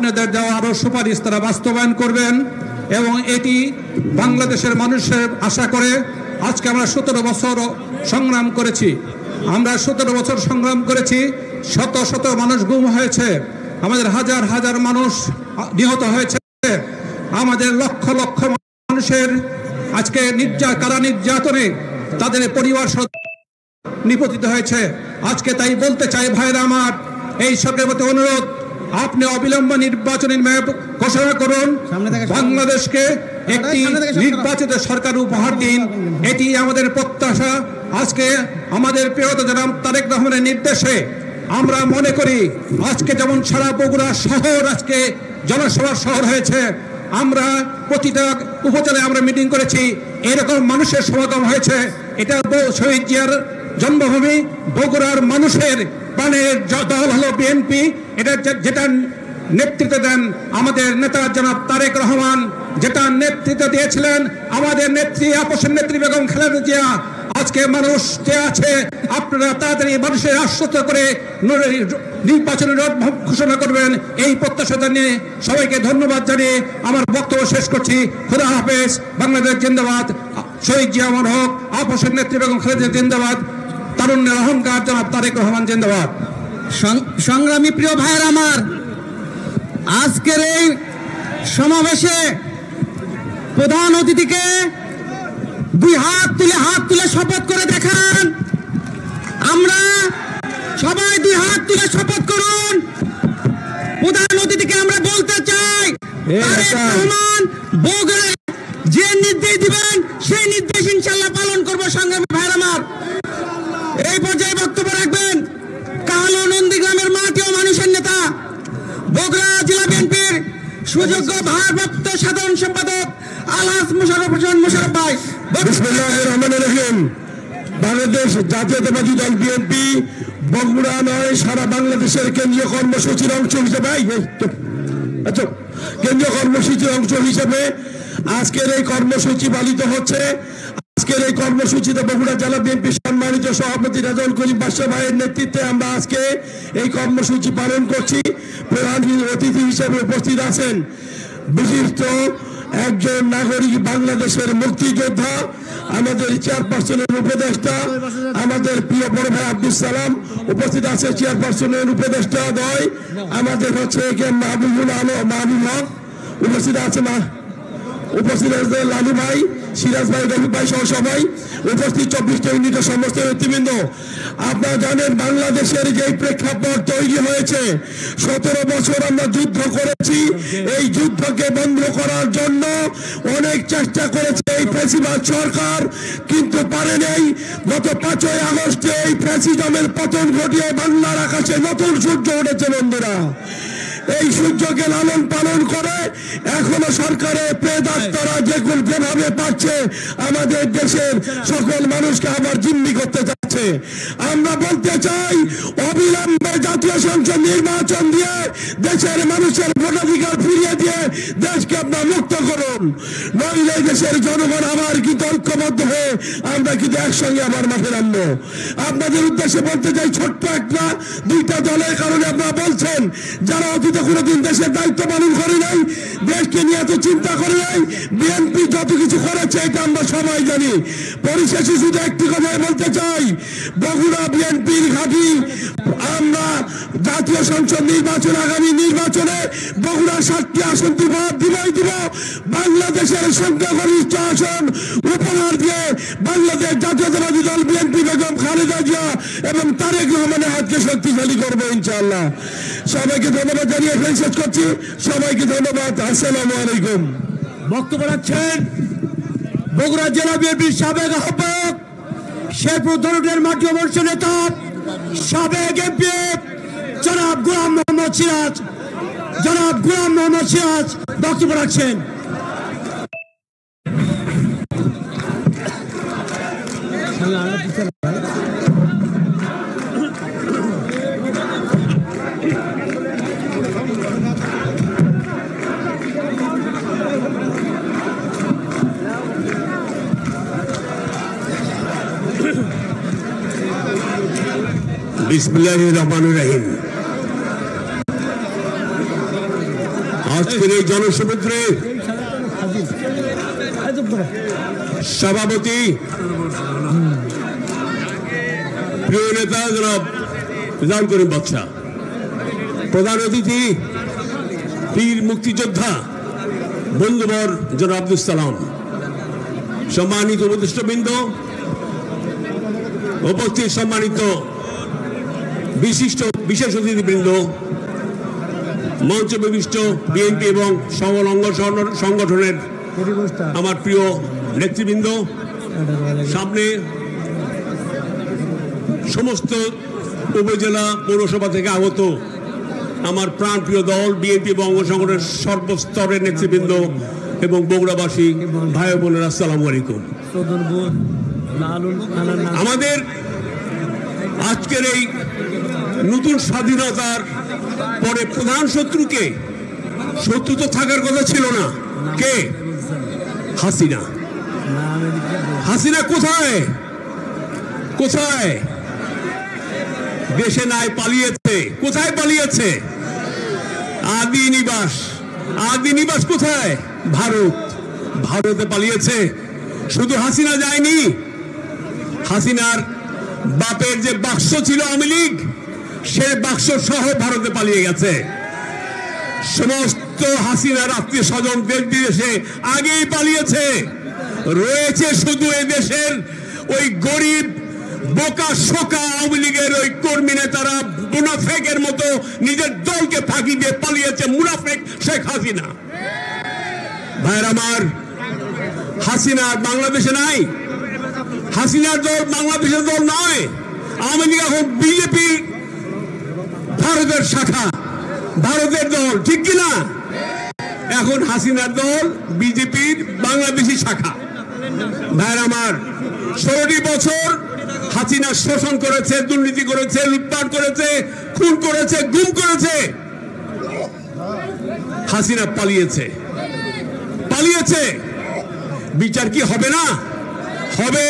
আপনাদের দেওয়া আরো সুপারিশ তারা বাস্তবায়ন করবেন এবং এটি বাংলাদেশের মানুষের আশা করে আজকে আমরা 17 বছর সংগ্রাম করেছি। আমরা 17 বছর সংগ্রাম করেছি, শত শত মানুষ গুম হয়েছে, আমাদের হাজার হাজার মানুষ নিহত হয়েছে, আমাদের লক্ষ লক্ষ মানুষের আজকে কারা নির্যাতনে তাদের পরিবার নিপতিত হয়েছে। আজকে তাই বলতে চাই ভাইরা আমার, এই সরকারের প্রতি অনুরোধ, আপনি অবিলম্বে নির্বাচনী ম্যাপ ঘোষণা করুন, বাংলাদেশকে একটি নির্বাচিত সরকার উপহার দিন, এটি আমাদের প্রত্যাশা। আজকে আমাদের প্রিয়তম জনাব তারেক রহমানের নির্দেশে আমরা মনে করি আজকে যেমন সারা বগুড়া শহর আজকে জনসভার শহর হয়েছে, আমরা প্রতিটা উপজেলায় আমরা মিটিং করেছি, এরকম মানুষের সমাগম হয়েছে। এটা শহীদ জিয়ার জন্মভূমি, বগুড়ার মানুষের প্রাণের দল হলো বিএনপি। এটা যেটা নেতৃত্ব দেন আমাদের নেতা জনাব তারেক রহমান, যেটা নেতৃত্ব দিয়েছিলেন আমাদের নেত্রী আপসের নেত্রী বেগম খালেদা জিয়া। আজকে মানুষ যে আছে, আপনারা তাড়াতাড়ি মানুষের আশ্বস্ত করে নির্বাচনের রোডম্যাপ ঘোষণা করবেন, এই প্রত্যাশা জানিয়ে সবাইকে ধন্যবাদ জানিয়ে আমার বক্তব্য শেষ করছি। খোদা হাফেজ। বাংলাদেশ জিন্দাবাদ। শহীদ জিয়া অমর হোক। আপসের নেত্রী বেগম খালেদা জিন্দাবাদ। তারুণ্যের অহংকার জনাব তারেক রহমান জিন্দাবাদ। সংগ্রামী প্রিয় ভাইয়ের আমার, আজকের এই সমাবেশে প্রধান অতিথিকে হাত তুলে শপথ করে দেখান। আমরা সবাই 2 হাত তুলে শপথ করুন। প্রধান অতিথিকে আমরা বলতে চাই, তারেক রহমান বগুড়ায় যে নির্দেশ দিবেন সেই নির্দেশ ইনশাআল্লাহ পালন করব। সংগ্রামী ভাইয়ের আমার, এই পর্যায়ে বক্তব্য রাখবেন কালো নন্দীগ্রামের মাটি ও মানুষের নেতা, বগুড়া জেলা বিএনপির সুযোগ্য ভারপ্রাপ্ত সাধারণ সম্পাদক আলহাজ মোশাররফ হোসেন মোশাররফ ভাই। বিসমিল্লাহির রহমানির রহিম। বাংলাদেশ জাতীয়তাবাদী দল বিএনপি বগুড়া নয় সারা বাংলাদেশের কেন্দ্রীয় কর্মসূচির অংশ হিসেবে আজকের এই কর্মসূচি পালিত হচ্ছে। আজকের এই কর্মসূচিতে বগুড়া জেলা বিএনপি সম্মানিত সভাপতি রেজাউল করিম বাদশা ভাইয়ের নেতৃত্বে আমরা আজকে এই কর্মসূচি পালন করছি। প্রধান অতিথি হিসেবে উপস্থিত আছেন বিশিষ্ট একজন নাগরিক, বাংলাদেশের মুক্তিযোদ্ধা, আমাদের চেয়ারপারসনের উপদেষ্টা, আমাদের প্রিয় বড় ভাই আব্দুল সালাম উপস্থিত আছে। চেয়ারপারসনের উপদেষ্টা দয় আমাদের হচ্ছে মাহবুবুল আলম, মাহবুব হক উপস্থিত আছে, লালু ভাই, সিরাজ ভাই, রফিক ভাই সহ সবাই উপস্থিত, 24টা ইউনিটের সমস্ত নেতৃবৃন্দ। আপনারা জানেন বাংলাদেশের যে প্রেক্ষাপট তৈরি হয়েছে, 17 বছর আমরা যুদ্ধ করেছি। এই যুদ্ধকে বন্ধ করার জন্য অনেক চেষ্টা করেছে এই ফ্যাসিবাদ সরকার, কিন্তু পারে নাই। গত 5ই আগস্টে এই ফ্যাসিজমের পতন ঘটিয়ে বাংলার আকাশে নতুন সূর্য উঠেছে। বন্ধুরা, এই সূর্যকে লালন পালন করে এখনো সরকারের প্রেতাত্মারা যেভাবে পাচ্ছে আমাদের দেশের সকল মানুষকে আবার জিম্মি করতে যাচ্ছে। আমরা বলতে চাই, অবিলম্বে জাতীয় সংসদ নির্বাচন দিয়ে দেশের মানুষের ভোটাধিকার ফিরিয়ে দিয়ে দেশকে আপনার মুক্ত করুন, নইলে দেশের জনগণ আবার কিন্তু ঐক্যবদ্ধ হয়ে আমরা কিন্তু একসঙ্গে আবার মাঠে নামবো। আপনাদের উদ্দেশ্যে বলতে চাই, ছোট্ট একটা 2টা দলের কারণে আপনারা বলছেন যারা অতীতে কোনোদিন দেশের দায়িত্ব পালন করে নাই, দেশকে নিয়ে এত চিন্তা করে নাই। বিএনপি যত কিছু করেছে এটা আমরা সবাই জানি। পরিশেষে শুধু একটি কথাই বলতে চাই, বগুড়া বিএনপির ঘাঁটি। আমরা জাতীয় সংসদ নির্বাচন, আগামী নির্বাচনে বগুড়া 7টি আসন দিব। বাংলাদেশের সংখ্যাগরিষ্ঠ আসন উপহার দিয়ে বাংলাদেশ জাতীয়তাবাদী দল বিএনপি বেগম খালেদা জিয়া এবং তারেক রহমানের হাতকে শক্তিশালী করবো ইনশাআল্লাহ। সবাইকে ধন্যবাদ জানিয়ে শেষ করছি। সবাইকে ধন্যবাদ। আসসালামু আলাইকুম। বক্তব্য রাখছেন বগুড়া জেলা বিএনপির সাবেক আহ্বায়ক, শেরপুর ধরনের মাটি ও মানুষের নেতা, সাবেক এমপি জনাব গোলাম মোহাম্মদ সিরাজ বক্তব্য রাখছেন। বিসমিল্লাহির রহমানির রহিম। আজকের এই জনসমুদ্রে সভাপতি প্রিয় নেতা জনাব রিজাউল করিম বাদশা, প্রধান অতিথি বীর মুক্তিযোদ্ধা বন্ধুবর জনাব আব্দুল সালাম, সম্মানিত উপদেষ্টাবৃন্দ, উপস্থিত সম্মানিত বিশিষ্ট বিশেষ অতিথিবৃন্দ, মঞ্চ বিশিষ্ট বিএনপি এবং সকল অঙ্গ সংগঠনের আমার প্রিয় নেতৃবৃন্দ, সামনে সমস্ত উপজেলা পৌরসভা থেকে আগত আমার প্রাণপ্রিয় দল বিএনপি এবং অঙ্গ সংগঠনের সর্বস্তরের নেতৃবৃন্দ এবং বগুড়াবাসী ভাই বোনেরা, আসসালামু আলাইকুম। আমাদের আজকের এই নতুন স্বাধীনতার পরে প্রধান শত্রুকে, শত্রু তো থাকার কথা ছিল না, কে? হাসিনা। হাসিনা কোথায়? কোথায়? দেশে নাই, পালিয়েছে। কোথায় পালিয়েছে? আদি নিবাস। আদি নিবাস কোথায়? ভারত। ভারতে পালিয়েছে। শুধু হাসিনা যায়নি, হাসিনার বাপের যে বাক্স ছিল আওয়ামী লীগ, সে বাক্স সহ ভারতে পালিয়ে গেছে। সমস্ত হাসিনার আত্মীয় স্বজন দেশ বিদেশে আগেই পালিয়েছে। রয়েছে শুধু এই দেশের ওই গরিব বোকা শোকা আওয়ামী লীগের ওই কর্মী নেতারা, মুনাফেকের মতো নিজের দলকে ফাঁকি দিয়ে পালিয়েছে মুনাফেক শেখ হাসিনা। ভাইয়ের আমার, হাসিনা বাংলাদেশে নাই। হাসিনার দল বাংলাদেশের দল নয়। আওয়ামী লীগ এখন বিজেপির ভারতের শাখা, ভারতের দল, ঠিক কিনা? এখন হাসিনার দল বিজেপির বাংলাদেশি শাখা। ভাইয়ের আমার, 16টি বছর হাসিনা শোষণ করেছে, দুর্নীতি করেছে, লুটপাট করেছে, খুন করেছে, গুম করেছে। হাসিনা পালিয়েছে। পালিয়েছে। বিচার কি হবে না? হবে।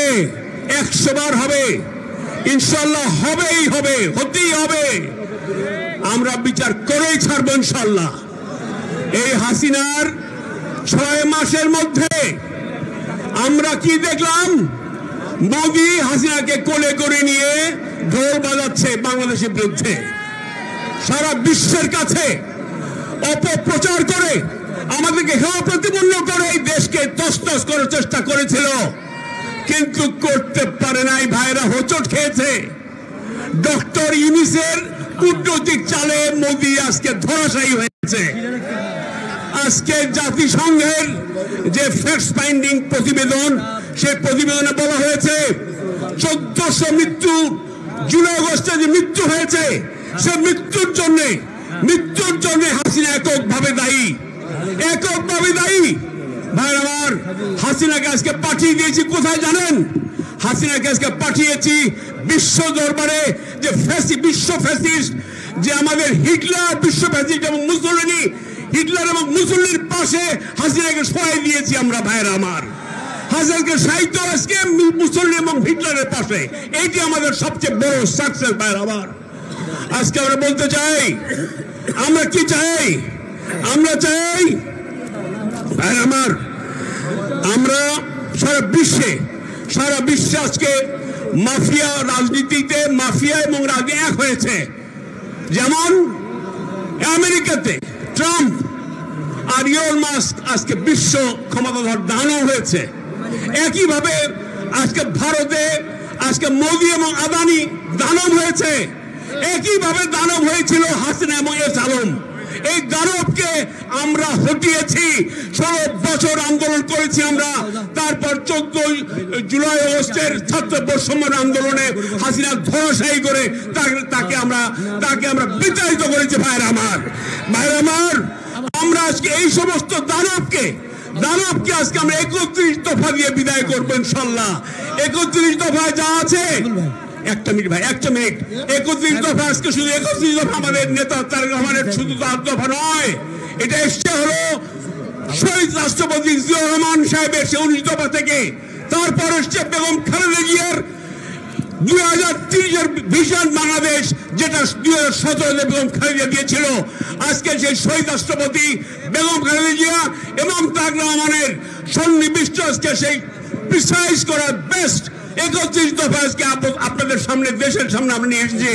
100 বার হবে, ইনশাল্লাহ হবেই হবে, হতেই হবে। আমরা বিচার করেই ছাড়বো ইনশাল্লাহ। এই হাসিনার 6 মাসের মধ্যে আমরা কি দেখলাম? মোদি হাসিনাকে কোলে করে নিয়ে ঢোল বাজাচ্ছে বাংলাদেশের বিরুদ্ধে, সারা বিশ্বের কাছে অপপ্রচার করে, আমাদেরকে হেয় প্রতিপন্ন করে এই দেশকে তছনছ করার চেষ্টা করেছিল, কিন্তু করতে পারে নাই। ভাইরা হোঁচট খেয়েছে। ডক্টর ইউনূসের কূটনৈতিক চালে মোদি আজকে ধরাশায়ী হয়েছে। আজকে জাতিসংঘের যে ফ্যাক্ট ফাইন্ডিং প্রতিবেদন, সেই প্রতিবেদনে বলা হয়েছে 1400 মৃত্যু, জুলাই আগস্টে যে মৃত্যু হয়েছে, সে মৃত্যুর জন্য হাসিনা এককভাবে দায়ী। এককভাবে দায়ী। ভাই আমার, হাসিনাকে আজকে পাঠিয়ে দিয়েছি কোথায় জানেন? হাসিনাকে আজকে পাঠিয়েছি বিশ্ব দরবারে। যে বিশ্ব ফ্যাসিস্ট, যে আমাদের হিটলার, বিশ্ব ফ্যাসিস্ট এবং মুসলিনি, হিটলার এবং মুসলিনের পাশে হাসিনাকে সরাই দিয়েছি আমরা। ভাইরা আমার, হাসিনাকে সাহিত্য আজকে মুসলিন এবং হিটলারের পাশে। এইটি আমাদের সবচেয়ে বড় সাকসেস। ভাইরা আমার, আজকে আমরা বলতে চাই, আমরা কি চাই? আমরা চাই ভাইরা আমার, আমরা সারা বিশ্বে আজকে মাফিয়া রাজনীতিতে, মাফিয়া এবং রাজনীতি এক হয়েছে। যেমন আমেরিকাতে ট্রাম্প আর ইলন মাস্ক আজকে বিশ্ব ক্ষমতাধর দানব হয়েছে। একইভাবে আজকে ভারতে আজকে মোদি এবং আদানি দানব হয়েছে। একইভাবে দানব হয়েছিল হাসিনা এবং এস আলম। এই দানবকে আমরা হটিয়েছি। 16 বছর আন্দোলন করেছি আমরা। তারপর 14 জুলাই আগস্টের ছাত্র বৈষম্য আন্দোলনে হাসিনা ধরাশায়ী করে তাকে আমরা বিতাড়িত করেছি। ভাইরা আমার, আমরা আজকে এই সমস্ত দানবকে আজকে আমরা 31 দফা দিয়ে বিদায় করবো ইনশাল্লাহ। 31 দফায় যা আছে, একটা মিনিট ভাই, একটা মিনিট। 31 দফা আজকে শুধু 31 দফা আমাদের নেতা তারেক রহমানের শুধু তার দফা নয়, এটা এসছে হলো শহীদ রাষ্ট্রপতি জিয়াউর রহমান সাহেবের 19 দফা থেকে। তারপর এসছে বেগম খালেদা জিয়ার 2030-এর ভিশন বাংলাদেশ, যেটা 2017 বেগম খালেদা দিয়েছিল, আজকে সেই শহীদ রাষ্ট্রপতি বেগম খালেদা জিয়া এবং তারেক রহমানের সন্নিবিষ্ট আজকে সেই প্রিসাইজ করা বেস্ট 31 দফা আজকে আপনাদের সামনে, দেশের সামনে আমরা নিয়ে এসেছি।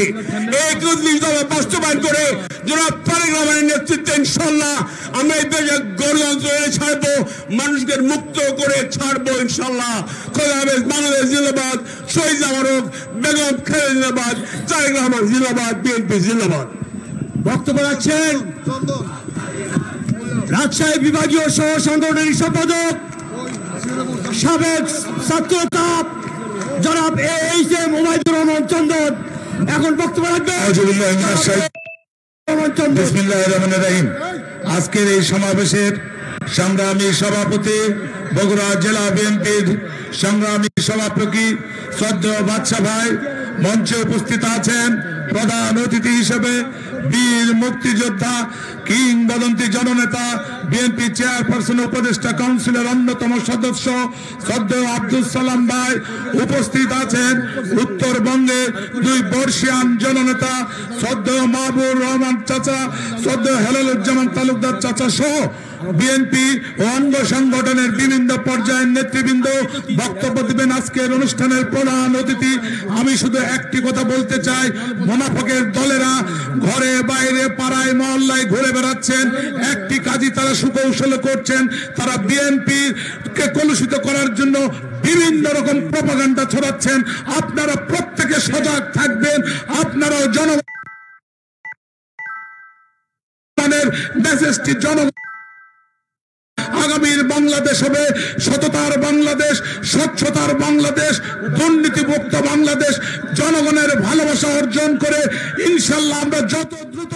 31 দফা বাস্তবায়ন করে জনাব তারেক রহমানের নেতৃত্বে ইনশাল্লাহ আমরা এই দেশে গণতন্ত্র ছাড়বো, মানুষকে মুক্ত করে ছাড়বো ইনশাল্লাহ। খোদা হাফেজ। বাংলাদেশ জিন্দাবাদ, শহীদ জামারক, বেগম খালেদা জিন্দাবাদ, তারেক রহমান জিন্দাবাদ, বিএনপি জিন্দাবাদ। বক্তব্য রাখছেন রাজশাহী বিভাগীয় সহ সংগঠনের সম্পাদক সাবেক ছাত্রনেতা জনাব এইচ.এম. ওবায়দুর রহমান চন্দন। এখন বক্তব্য রাখবেন। বিসমিল্লাহির রহমানির রহিম। আজকের এই সমাবেশের সংগ্রামী সভাপতি, বগুড়া জেলা বিএনপির সংগ্রামী সভাপতি শ্রদ্ধেয় বাদশা ভাই, মঞ্চে উপস্থিত আছেন প্রধান অতিথি হিসেবে বীর মুক্তিযোদ্ধা, কিংবদন্তি জননেতা, বিএনপি চেয়ারপারসন উপদেষ্টা কাউন্সিলের অন্যতম সদস্য শ্রদ্ধেয় আব্দুল সালাম ভাই, উপস্থিত আছেন উত্তরবঙ্গে 2 বর্ষিয়ান জননেতা শ্রদ্ধেয় মাহবুব রহমান চাচা, শ্রদ্ধেয় হেলালুজ্জামান তালুকদার চাচা সহ বিএনপি ও অঙ্গ সংগঠনের বিভিন্ন পর্যায়ের নেতৃবৃন্দ বক্তব্য দিবেন আজকের অনুষ্ঠানের প্রধান অতিথি। আমি শুধু একটি কথা বলতে চাই, মুনাফিকের দলেরা ঘরে বাইরে পাড়ায় মহল্লায় ঘুরে বেড়াচ্ছেন, একটি কাজই তারা সুকৌশলে করছেন, তারা বিএনপি কে কলুষিত করার জন্য বিভিন্ন রকম প্রপাগান্ডা ছড়াচ্ছেন। আপনারা প্রত্যেকে সজাগ থাকবেন, আপনারাও জনগণের মেসেজটি আগামীর বাংলাদেশ হবে সততার বাংলাদেশ, স্বচ্ছতার বাংলাদেশ, দুর্নীতিমুক্ত বাংলাদেশ। জনগণের ভালোবাসা অর্জন করে ইনশাল্লাহ আমরা যত দ্রুত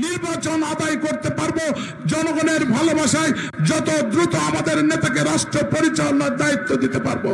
নির্বাচন আদায় করতে পারবো, জনগণের ভালোবাসায় যত দ্রুত আমাদের নেতাকে রাষ্ট্র পরিচালনার দায়িত্ব দিতে পারবো,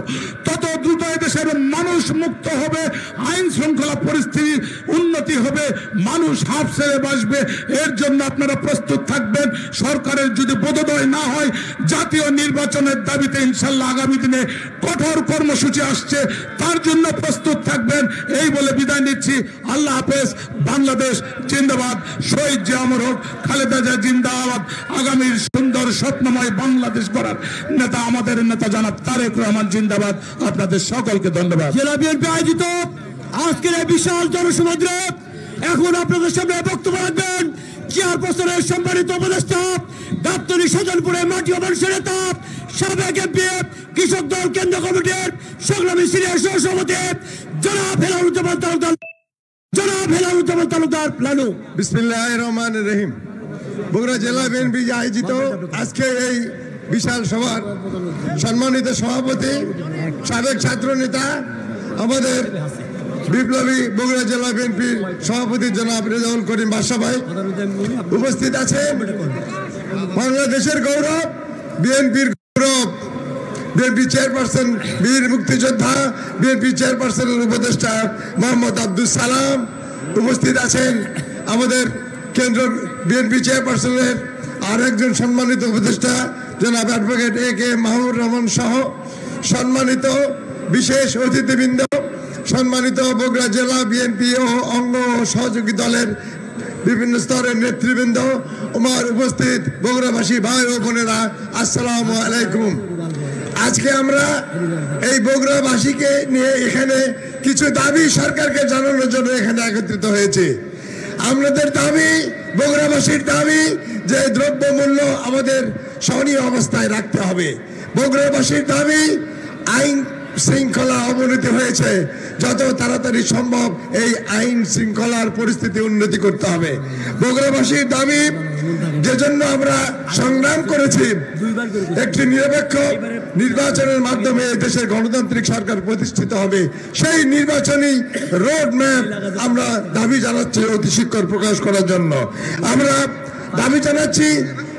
তত দ্রুত এদেশের মানুষ মুক্ত হবে, আইন শৃঙ্খলা পরিস্থিতি উন্নতি হবে, মানুষ হাফ ছেড়ে বাঁচবে। এর জন্য আপনারা প্রস্তুত থাকবেন। সরকারের যদি বোধোদয় না হয়, জাতীয় নির্বাচনের দাবিতে ইনশাল্লাহ আগামী দিনে কঠোর কর্মসূচি আসছে, তার জন্য প্রস্তুত থাকবেন। এই বলে বিদায় নিচ্ছি। আল্লাহ হাফেজ। বাংলাদেশ জিন্দাবাদ, শহীদ জিয়া অমর হোক, খালেদা জিয়া জিন্দাবাদ। আগামীর সুন্দর স্বপ্নময় বাংলাদেশ গড়ার নেতা আমাদের নেতা জনাব তারেক রহমান জিন্দাবাদ। আপনাদের সকলকে ধন্যবাদ। জেলা বিএনপি আয়োজিত আজকের এই বিশাল জনসমাদ্রে এখন আপনাদের সামনে বক্তব্য রাখবেন চেয়ারপারসনের সম্মানিত উপদেষ্টা, গাবতলী সজনপুরের মাটি ও মানুষের নেতা, সাবেক এমপি, কৃষক দল কেন্দ্র কমিটির সংগ্রামী সিনিয়র সহসভাপতি জনাব হেলালুজ্জামান তালুকদার লালু। বিসমিল্লাহির রহমানির রহিম। বগুড়া জেলা বিএনপি আয়োজিত আজকে এই বিশাল সভার সম্মানিত সভাপতি, সাবেক ছাত্র নেতা, আমাদের বিপ্লবী বগুড়া জেলা বিএনপির সভাপতি জনাব রেজাউল করিম বাদশা ভাই, উপস্থিত আছেন বাংলাদেশের গৌরব, বিএনপির গৌরব, বিএনপি চেয়ারপারসন, বীর মুক্তিযোদ্ধা, বিএনপি চেয়ারপারসনের উপদেষ্টা মোহাম্মদ আব্দুল সালাম, উপস্থিত আছেন আমাদের কেন্দ্র বিএনপি চেয়ারপারসনের আর একজন সম্মানিত উপদেষ্টা জনাব অ্যাডভোকেট A.K. মাহমুদ রহমান সহ সম্মানিত বিশেষ অতিথিবৃন্দ, সম্মানিত বগুড়া জেলা বিএনপি ও অঙ্গ সহযোগী দলের বিভিন্ন স্তরের নেতৃবৃন্দ, আমার উপস্থিত বগুড়াবাসী ভাই ও বোনেরা, আসসালামু আলাইকুম। আজকে আমরা এই বগুড়াবাসীকে নিয়ে এখানে কিছু দাবি সরকারকে জানানোর জন্য এখানে একত্রিত হয়েছে। আমাদের দাবি, বগুড়াবাসীর দাবি যে দ্রব্যমূল্য আমাদের সহনীয় অবস্থায় রাখতে হবে। বগুড়াবাসীর দাবি, আইন শৃঙ্খলা অবনতি হয়েছে, যত তাড়াতাড়ি সম্ভব এই আইন শৃঙ্খলার পরিস্থিতি উন্নতি করতে হবে। বগুড়াবাসীর দাবি, যে জন্য আমরা সংগ্রাম করেছি, একটি নিরপেক্ষ নির্বাচনের মাধ্যমে দেশের গণতান্ত্রিক সরকার প্রতিষ্ঠিত হবে, সেই নির্বাচনী রোড ম্যাপ আমরা দাবি জানাচ্ছি অতি শীঘ্র প্রকাশ করার জন্য। আমরা দাবি জানাচ্ছি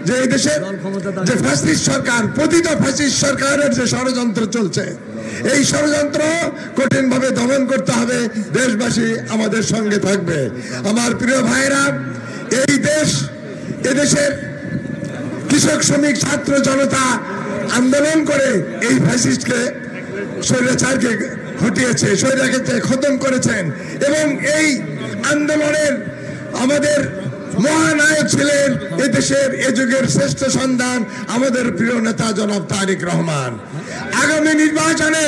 যে এই দেশের যে ফ্যাসিস্ট সরকার, পতিত ফ্যাসিস্ট সরকারের যে ষড়যন্ত্র চলছে, এই ষড়যন্ত্র কঠিনভাবে দমন করতে হবে। দেশবাসী আমাদের সঙ্গে থাকবে। আমার প্রিয় ভাইরা, এই দেশ, এদেশের কৃষক, শ্রমিক, ছাত্র জনতা আন্দোলন করে এই ফ্যাসিস্টকে, স্বৈরাচারকে ঘটিয়েছে, স্বৈরাচারকে খতম করেছেন। এবং এই আন্দোলনের আমাদের মহানায়ক ছিলেন এ দেশের এ যুগের শ্রেষ্ঠ সন্তান আমাদের প্রিয় নেতা জনাব তারেক রহমান। আগামী নির্বাচনে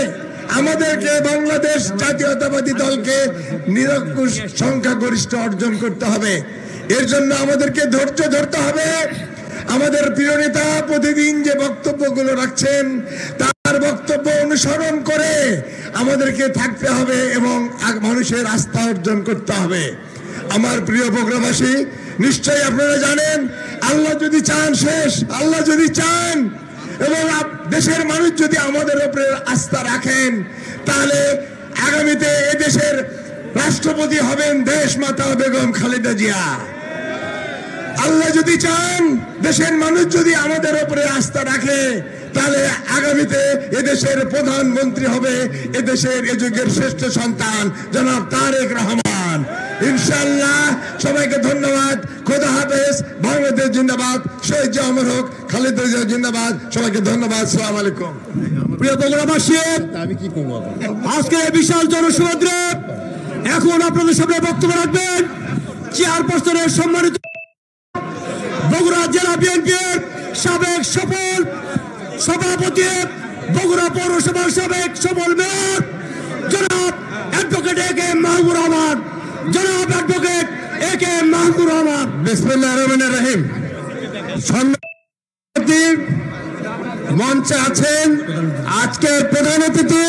আমাদেরকে বাংলাদেশ জাতীয়তাবাদী দলকে নিরঙ্কুশ সংখ্যাগরিষ্ঠ অর্জন করতে হবে। এর জন্য আমাদেরকে ধৈর্য ধরতে হবে। আমাদের প্রিয় নেতা প্রতিদিন যে বক্তব্যগুলো রাখছেন তার বক্তব্য অনুসরণ করে আমাদেরকে থাকতে হবে এবং মানুষের আস্থা অর্জন করতে হবে। আমার প্রিয় বগুড়াবাসী, নিশ্চয়ই আপনারা জানেন, আল্লাহ যদি চান শেষ, আল্লাহ যদি চান এবং দেশের মানুষ যদি আমাদের উপরে আস্থা রাখেন, তাহলে আগামীতে এদেশের রাষ্ট্রপতি হবেন দেশ মাতা বেগম খালেদা জিয়া। আল্লাহ যদি চান, দেশের মানুষ যদি আমাদের উপরে আস্থা রাখে, তাহলে আগামীতে এদেশের প্রধানমন্ত্রী হবে এদেশের এ যুগের শ্রেষ্ঠ সন্তান জনাব তারেক রহমান। ইনশাআল্লাহ। সবাইকে ধন্যবাদ। খোদা হাফেজ। বাংলাদেশ জিন্দাবাদ। শহীদ জিয়া অমর হোক। খালেদা জিয়া জিন্দাবাদ। সবাইকে ধন্যবাদ। আসসালামু আলাইকুম। প্রিয় বগুড়াবাসী, আজকে বিশাল জনসমুদ্রে এখন আপনাদের সামনে বক্তব্য রাখবেন চেয়ারপারসনের সম্মানিত বগুড়া জেলা বিএনপির সাবেক সফল সভাপতি, বগুড়া পৌরসভার সাবেক সফল মেয়র জনাব অ্যাডভোকেট এ কে মাহবুব রহমান। জনাব অ্যাডভোকেট এ কে মাহবুব রহমান। বিসমিল্লাহির রহমানির রহিম। সম্মানিত মঞ্চে আছেন আজকের প্রধান অতিথি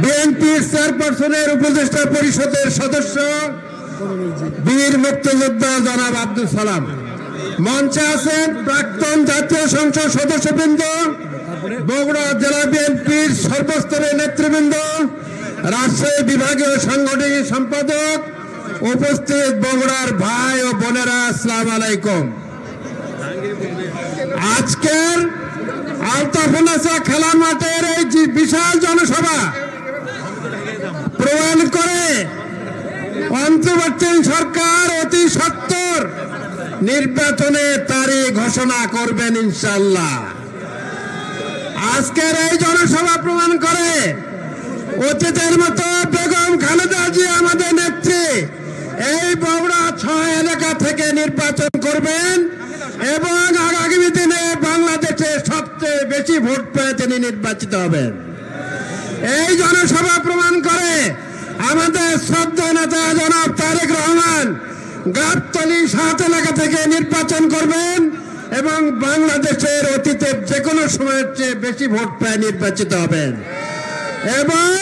বিএনপির চেয়ারপারসনের উপদেষ্টা পরিষদের সদস্য বীর মুক্তিযোদ্ধা জনাব আব্দুল সালাম। মঞ্চে আছেন প্রাক্তন জাতীয় সংসদ সদস্যবৃন্দ, বগুড়া জেলা বিএনপির সর্বস্তরের নেতৃবৃন্দ, রাজশাহী বিভাগীয় সাংগঠনিক সম্পাদক, উপস্থিত বগুড়ার ভাই ও বোনেরা, আসসালামু আলাইকুম। আজকের আলতাফুন্নেসা খেলার মাঠের এই বিশাল জনসভা প্রমাণ করে অন্তর্বর্তী সরকার অতি সত্বর নির্বাচনে তারিখ ঘোষণা করবেন ইনশাআল্লাহ। আজকের এই জনসভা প্রমাণ করে অতীতের মতো বেগম খালেদা জিয়া আমাদের নেত্রী এই বগুড়া 6 এলাকা থেকে নির্বাচন করবেন এবং আগামী দিনে বাংলাদেশে সবচেয়ে বেশি ভোট পেয়ে তিনি নির্বাচিত হবেন। এই জনসভা প্রমাণ করে আমাদের শ্রদ্ধেয় নেতা জনাব তারেক রহমান গাবতলী 7 এলাকা থেকে নির্বাচন করবেন এবং বাংলাদেশের অতীতের যে কোনো সময়ের চেয়ে বেশি ভোট পেয়ে নির্বাচিত হবেন এবং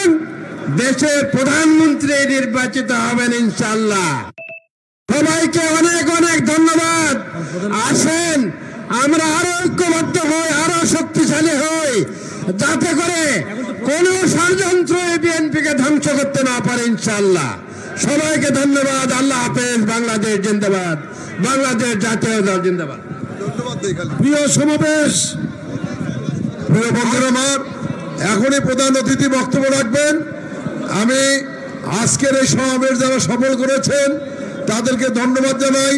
দেশের প্রধানমন্ত্রী নির্বাচিত হবেন ইনশাআল্লাহ। সবাইকে অনেক অনেক ধন্যবাদ। আসেন আমরা আরো ঐক্যবদ্ধ হই, আরো শক্তিশালী হই, যাতে করে কোন ষড়যন্ত্র বিএনপিকে ধ্বংস করতে না পারে ইনশাআল্লাহ। সবাইকে ধন্যবাদ। আল্লাহ হাফেজ। বাংলাদেশ জিন্দাবাদ। বাংলাদেশ জাতীয় দল জিন্দাবাদ। প্রিয় সমাবেশ, প্রিয় বন্ধুরা আমার, এখনই প্রধান অতিথি বক্তব্য রাখবেন। আমি আজকের এই সমাবেশ যারা সফল করেছেন তাদেরকে ধন্যবাদ জানাই।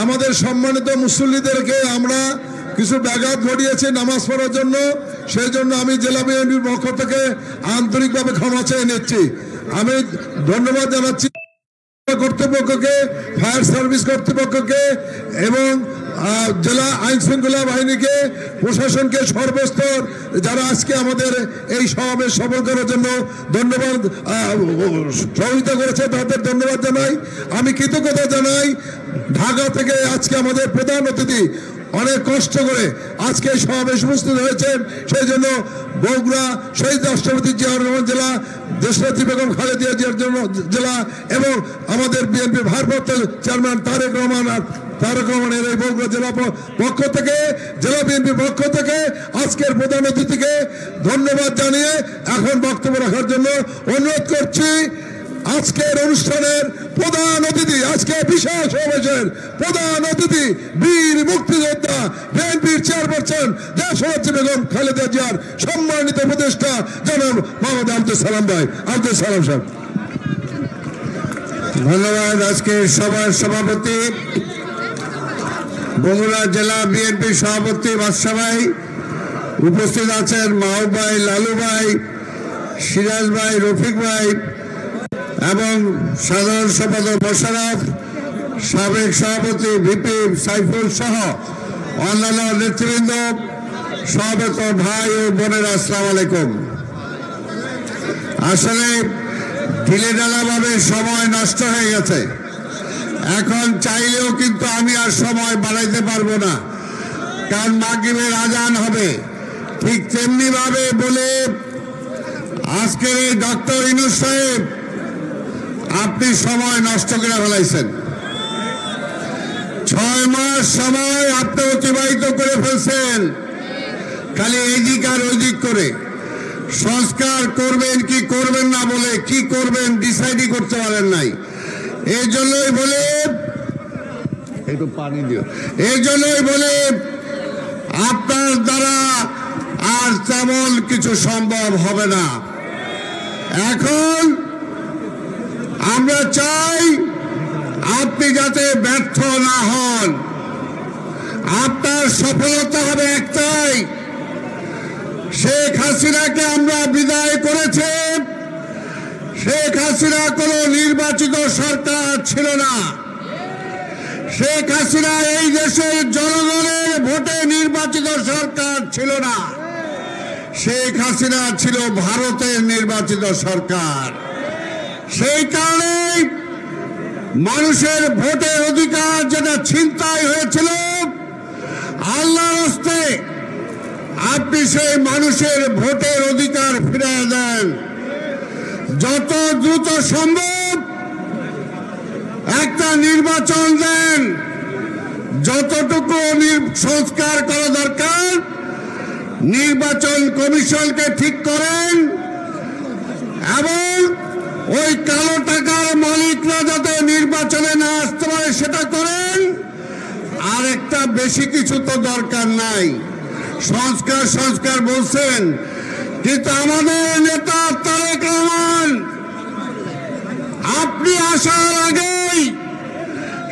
আমাদের সম্মানিত মুসল্লিদেরকে আমরা কিছু ব্যাঘাত ঘটিয়েছি নামাজ পড়ার জন্য, সেই জন্য আমি জেলা বিএনপির পক্ষ থেকে আন্তরিকভাবে ক্ষমা চেয়ে নিচ্ছি। আমি ধন্যবাদ জানাচ্ছি কর্তৃপক্ষকে, ফায়ার সার্ভিস কর্তৃপক্ষকে এবং জেলা আইন শৃঙ্খলা বাহিনীকে, প্রশাসনকে, সর্বস্তর যারা আজকে আমাদের এই সমাবেশ সফল করার জন্য ধন্যবাদ সহযোগিতা করেছে তাদের ধন্যবাদ জানাই। আমি কৃতজ্ঞতা জানাই ঢাকা থেকে আজকে আমাদের প্রধান অতিথি অনেক কষ্ট করে আজকে এই সমাবেশ উপস্থিত হয়েছেন, সেই জন্য বগুড়া শহীদ রাষ্ট্রপতি জিয়াউর রহমান জেলা, দেশনেত্রী বেগম খালেদা জিয়ার জন্য জেলা এবং আমাদের বিএনপির ভারপ্রাপ্ত চেয়ারম্যান তারেক রহমানের এই বগুড়া জেলা পক্ষ থেকে, জেলা বিএনপির পক্ষ থেকে আজকের প্রধান অতিথিকে ধন্যবাদ জানিয়ে এখন বক্তব্য রাখার জন্য অনুরোধ করছি আজকের অনুষ্ঠানের প্রধান অতিথি, আজকে বিশেষ সমাবেশের প্রধান অতিথি বীর মুক্তিযোদ্ধা বিএনপির চেয়ারপারসন দেশনেত্রী বেগম খালেদা জিয়ার সম্মানিত উপদেষ্টা জনাব মোহাম্মদ আব্দুল সালাম ভাই। আব্দুল সালাম সাহেব। ধন্যবাদ। আজকের সভার সভাপতি বগুড়া জেলা বিএনপির সভাপতি বাদশা ভাই, উপস্থিত আছেন মাহবুব ভাই, লালু ভাই, সিরাজ ভাই, রফিক ভাই এবং সাধারণ সম্পাদক মোশাররফ, সাবেক সভাপতি ভিপি সাইফুল সহ অন্যান্য নেতৃবৃন্দ, সমবেত ভাই ও বোনেরা, আসসালামু আলাইকুম। আসলে ঢিলেঢালাভাবে সময় নষ্ট হয়ে গেছে। এখন চাইলেও কিন্তু আমি আর সময় বাড়াইতে পারবো না, কারণ মাগরিবের আজান হবে। ঠিক তেমনি ভাবে বলে আজকের এই ডক্টর ইউনূস সাহেব, আপনি সময় নষ্ট করে ফেলাইছেন। 6 মাস সময় আপনি অতিবাহিত করে ফেলছেন খালি এইদিক আর ওইদিক করে। সংস্কার করবেন কি করবেন না বলে, কি করবেন ডিসাইডই করতে পারেন নাই। এই জন্যই বলে একটু পানি দিও, এই জন্যই বলে আপনার দ্বারা আর তেমন কিছু সম্ভব হবে না। এখন আমরা চাই আপনি যাতে ব্যর্থ না হন। আপনার সফলতা হবে একটাই, শেখ হাসিনাকে আমরা বিদায় করেছি। শেখ হাসিনা কোনো নির্বাচিত সরকার ছিল না। শেখ হাসিনা এই দেশের জনগণের ভোটে নির্বাচিত সরকার ছিল না। শেখ হাসিনা ছিল ভারতের নির্বাচিত সরকার। সেই কারণে মানুষের ভোটের অধিকার যেটা ছিনতাই হয়েছিল, আল্লাহর হস্তে আপনি সেই মানুষের ভোটের অধিকার ফিরিয়ে দেন। যত দ্রুত সম্ভব একটা নির্বাচন দেন। যতটুকু সংস্কার করা দরকার নির্বাচন কমিশনকে ঠিক করেন, এবং ওই কালো টাকার মালিকরা যাতে নির্বাচনে না আসতে পারে সেটা করেন। আর একটা বেশি কিছু তো দরকার নাই। সংস্কার বলছেন, কিন্তু আমাদের নেতা তারেক রহমান আপনি আসার আগেই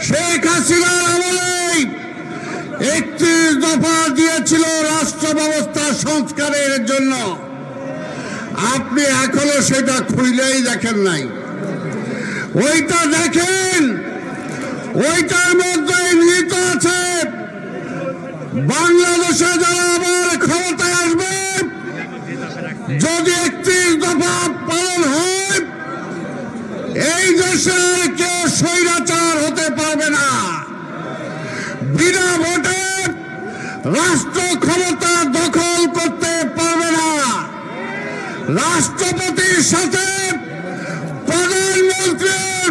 শেখ হাসিনার আমলেই 31 দফা দিয়েছিল রাষ্ট্র ব্যবস্থা সংস্কারের জন্য। আপনি এখনো সেটা খুইলেই দেখেন নাই। ওইটা দেখেন, ওইটার মধ্যে নিহিত আছে বাংলাদেশে যারা আবার ক্ষমতায় আসবে, যদি 31 দফা পালন হয়, এই দেশের কেউ স্বৈরাচার হতে পারবে না। বিনা ভোটে রাষ্ট্র ক্ষমতা দখল করতে পারবে না। রাষ্ট্রপতির সাথে প্রধানমন্ত্রীর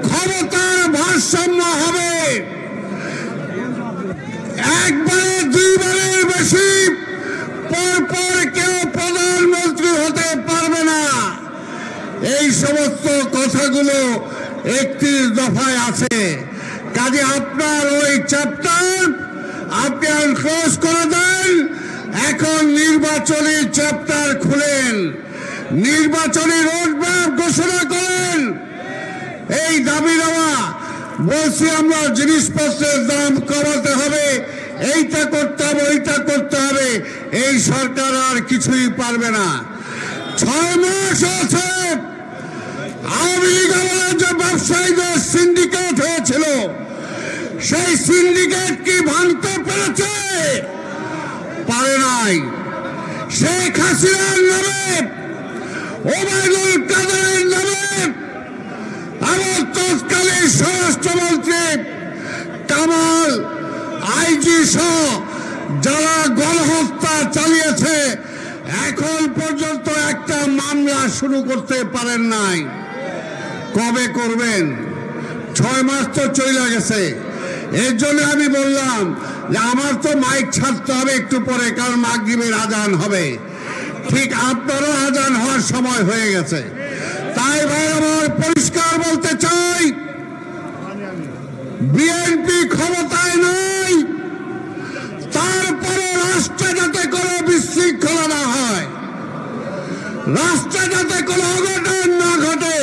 ক্ষমতার ভারসাম্য হবে। একবারে 2 বারের বেশি পরপর কেউ প্রধানমন্ত্রী হতে পারবে না। এই সমস্ত কথাগুলো 31 দফায় আছে। কাজে আপনার ওই চ্যাপ্টার আপনি ক্লোজ করে দেন। এখন নির্বাচনী চ্যাপ্টার খুলেন, নির্বাচনী রোডম্যাপ ঘোষণা করেন। এই দাবি দেওয়া বলছি আমরা জিনিসপত্রের দাম কমাতে হবে, এইটা করতে হবে, ওইটা করতে হবে, এই সরকার আর কিছুই পারবে না। 6 মাস আছে আওয়ামী লীগ আমলে যে ব্যবসায়ীদের সিন্ডিকেট হয়েছিল, সেই সিন্ডিকেট কি ভাঙতে পেরেছে? পারে নাই। শেখ হাসিনার নামে, ওবায়দুল কাদেরের নামে আমার তৎকালীন স্বরাষ্ট্রমন্ত্রী কামাল, আইজি সহ যারা গণহত্যা চালিয়েছে, এখন পর্যন্ত একটা মামলা শুরু করতে পারেন নাই। কবে করবেন? 6 মাস তো চলে গেছে। এর জন্য আমি বললাম যে আমার তো মাইক ছাড়তে হবে একটু পরে, কারণ মাগরিবের আজান হবে। ঠিক আপনারও আজান হওয়ার সময় হয়ে গেছে। তাই ভাই আমার পরিষ্কার বলতে চাই, বিএনপি ক্ষমতায় নাই, তারপরে রাষ্ট্রে যাতে কোনো বিশৃঙ্খলা না হয়, রাষ্ট্রে যাতে কোনো অঘটন না ঘটে,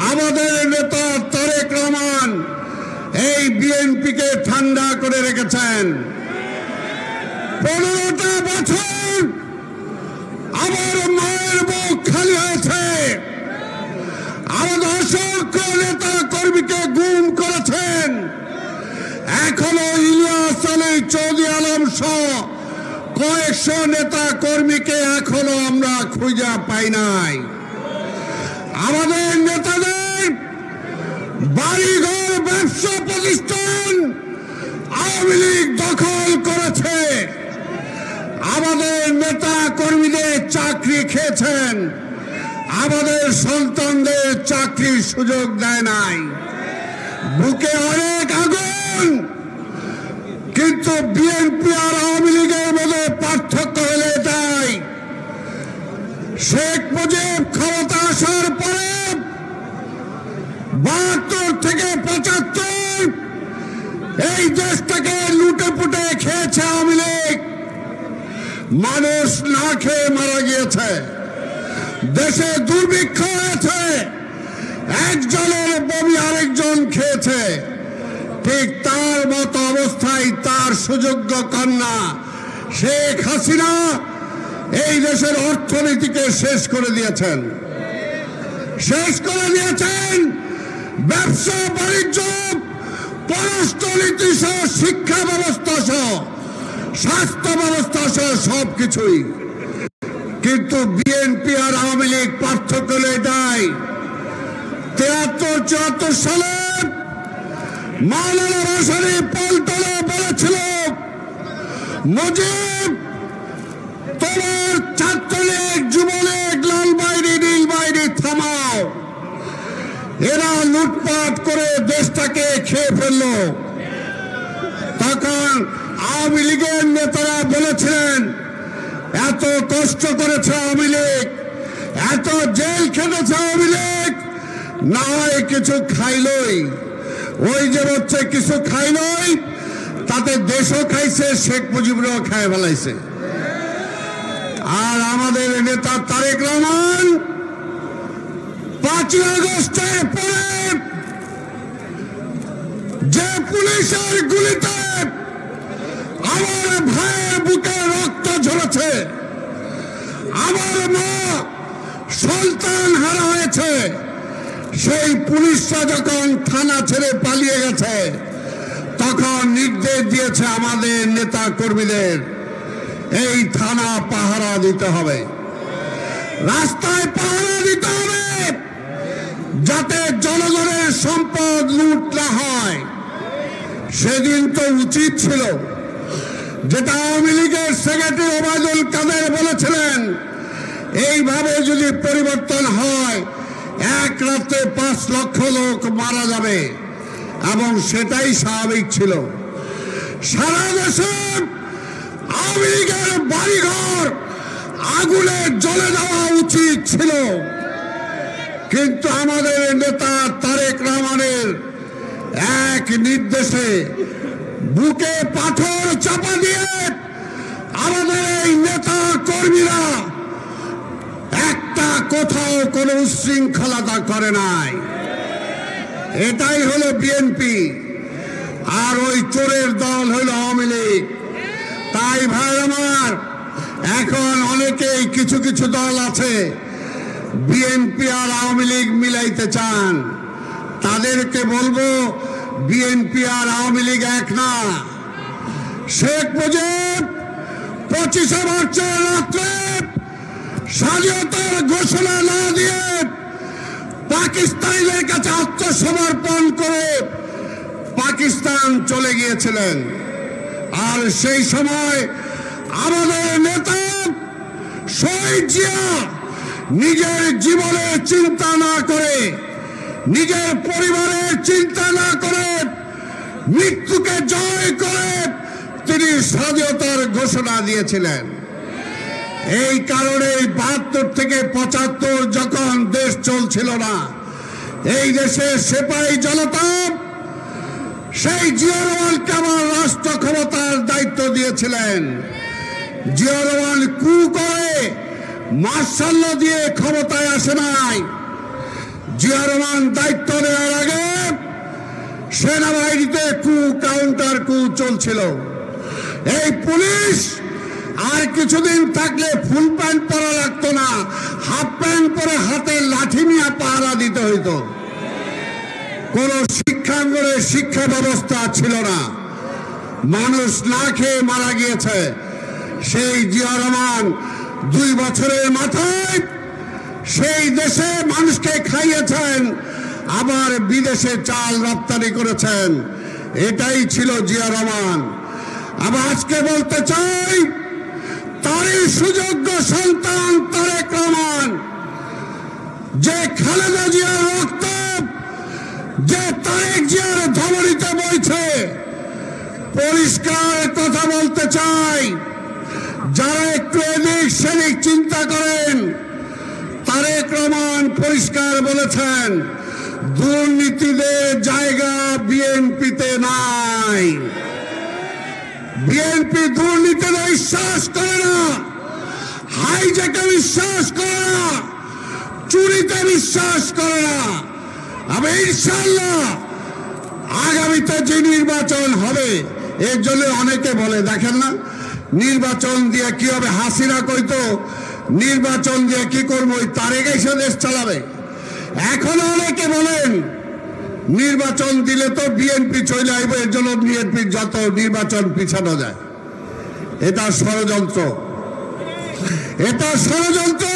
আমাদের নেতা তারেক রহমান এই বিএনপিকে ঠান্ডা করে রেখেছেন। 15টা বছর আমার মায়ের বুক খালি হয়েছে। আমাদের অসংখ্য নেতা কর্মীকে গুম করেছেন। এখনো ইলিয়াস আলী, চৌধুরী আলম সহ কয়েকশো নেতা কর্মীকে এখনো আমরা খুঁজে পাই নাই। আমাদের নেতাদের বাড়িঘর, ব্যবসা প্রতিষ্ঠান আওয়ামী লীগ দখল করেছে। আমাদের নেতা কর্মীদের চাকরি খেয়েছেন, আমাদের সন্তানদের চাকরির সুযোগ দেয় নাই। বুকে অনেক আগুন, কিন্তু বিএনপি আর আওয়ামী লীগের মধ্যে পার্থক্য হলে এটাই, শেখ মুজিব ক্ষমতা আসার পরে ৭২ থেকে ৭৫ এই দেশটাকে লুটে পুটে খেয়েছে আওয়ামী লীগ। মানুষ না খেয়ে মারা গিয়েছে, দেশে দুর্ভিক্ষ হয়েছে, একজনের বমি আরেকজন খেয়েছে। ঠিক তার মতো অবস্থায় তার সুযোগ্য কন্যা শেখ হাসিনা এই দেশের অর্থনীতিকে শেষ করে দিয়েছেন, ব্যবসা বাণিজ্য, পররাষ্ট্রনীতি সহ, শিক্ষা ব্যবস্থা সহ, স্বাস্থ্য ব্যবস্থা সহ সবকিছুই। কিন্তু বিএনপি আর আওয়ামী লীগ পার্থক্য এটাই, ৭৩-৭৪ সালে মাওলানা ভাসানী পল্টনে বলেছিল, মুজিব তোমার ছাত্রলীগ, যুবলীগ, লাল বাহিনী, নীল বাহিনী থামাও, এরা লুটপাট করে দেশটাকে খেয়ে ফেলল। তখন আওয়ামী লীগের নেতারা বলেছিলেন, এত কষ্ট করেছে আওয়ামী লীগ, এত জেল খেটেছে আওয়ামী লীগ, না হয় কিছু খাইলই। ওই যে হচ্ছে কিছু খাইলই, তাতে দেশও খাইছে, শেখ মুজিবরাও খায় ফেলাইছে। আর আমাদের নেতা তারেক রহমান ৫ই আগস্টের পরে যে পুলিশের গুলিতে আমার ভাইয়ের বুকে রক্ত ঝরেছে, আমার মা সন্তান হারা হয়েছে, সেই পুলিশরা যখন থানা ছেড়ে পালিয়ে গেছে, তখন নির্দেশ দিয়েছে আমাদের নেতা কর্মীদের এই থানা পাহারা দিতে হবে, রাস্তায় পাহারা দিতে হবে, যাতে জনগণের সম্পদ লুট না হয়। সেদিন তো উচিত ছিল, যেটা আওয়ামী লীগের সেক্রেটারি ওবায়দুল কাদের বলেছিলেন, এইভাবে যদি পরিবর্তন হয়, এক রাতে ৫ লক্ষ লোক মারা যাবে, এবং সেটাই স্বাভাবিক ছিল। সারা দেশে আওয়ামী লীগের বাড়িঘর আগুনে জ্বলে দেওয়া উচিত ছিল, কিন্তু আমাদের নেতা তারেক রহমানের এক নির্দেশে বুকে পাথর চাপা দিয়ে আমাদের এই নেতা কর্মীরা একটা কোথাও কোনো উচ্ছৃঙ্খলতা করে নাই। এটাই হলো বিএনপি, আর ওই চোরের দল হলো আওয়ামী লীগ। তাই ভাই আমার, এখন অনেকেই কিছু কিছু দল আছে বিএনপি আর আওয়ামী লীগ মিলাইতে চান, তাদেরকে বলবো বিএনপি আর আওয়ামী লীগ এক না। শেখ মুজিব 25শে মার্চের রাত্রে স্বাধীনতার ঘোষণা না দিয়ে পাকিস্তানিদের কাছে আত্মসমর্পণ করে পাকিস্তান চলে গিয়েছিলেন। আর সেই সময় আমাদের নেতা শহীদ জিয়া নিজের জীবনের চিন্তা না করে, নিজের পরিবারের চিন্তা না করে, মৃত্যুকে জয় করে তিনি স্বাধীনতার ঘোষণা দিয়েছিলেন। এই কারণে ৭২ থেকে ৭৫ যখন দেশ চলছিল না, এই দেশে সিপাহী জনতা সেই জিয়া রহমানকে আমার রাষ্ট্র ক্ষমতার দায়িত্ব দিয়েছিলেন। জিয়া রহমান কু করে মার্শাল দিয়ে ক্ষমতায় আসে নাই। জিয়া রহমান দায়িত্ব নেওয়ার আগে সেনাবাহিনীতে কু, কাউন্টার কু চলছিল। এই পুলিশ আর কিছুদিন থাকলে ফুল প্যান্ট পরা লাগতো না, হাফ প্যান্ট পরে হাতে লাঠি নিয়ে পাহারা দিতে হইতো। কোন শিক্ষাঙ্গনে শিক্ষা ব্যবস্থা ছিল না, মানুষ না খেয়ে মারা গিয়েছে। সেই জিয়া রহমান 2 বছরের মাথায় সেই দেশে মানুষকে খাইয়েছেন, আবার বিদেশে চাল রপ্তানি করেছেন। এটাই ছিল জিয়া রহমান। আবার আজকে বলতে চাই, তারই সুযোগ্য সন্তান তারেক রহমান, যে খালেদা জিয়ার রক্ত, যে তারেক জিয়ার ধমনীতে বইছে, পরিষ্কার কথা বলতে চাই, যারা একটু এদিক সেদিক চিন্তা করেন, তারেক রহমান পরিষ্কার বলেছেন দুর্নীতিদের জায়গা বিএনপিতে নাই। বিএনপি দুর্নীতিতে বিশ্বাস করে না, হাইজ্যাকে বিশ্বাস করে না, চুরিতে বিশ্বাস করে না। আমি ইনশাআল্লাহ আগামীতে যে নির্বাচন হবে, এর জন্য অনেকে বলে, দেখেন না নির্বাচন দিয়ে কি হবে, হাসিনা কইতো নির্বাচন দিয়ে কি করবো, ওই তারেক এসে দেশ চালাবে। এখন অনেকে বলেন নির্বাচন দিলে তো বিএনপি চলে আসবে, এর জন্য বিএনপির যত নির্বাচন পিছানো যায়। এটা ষড়যন্ত্র, এটা ষড়যন্ত্র।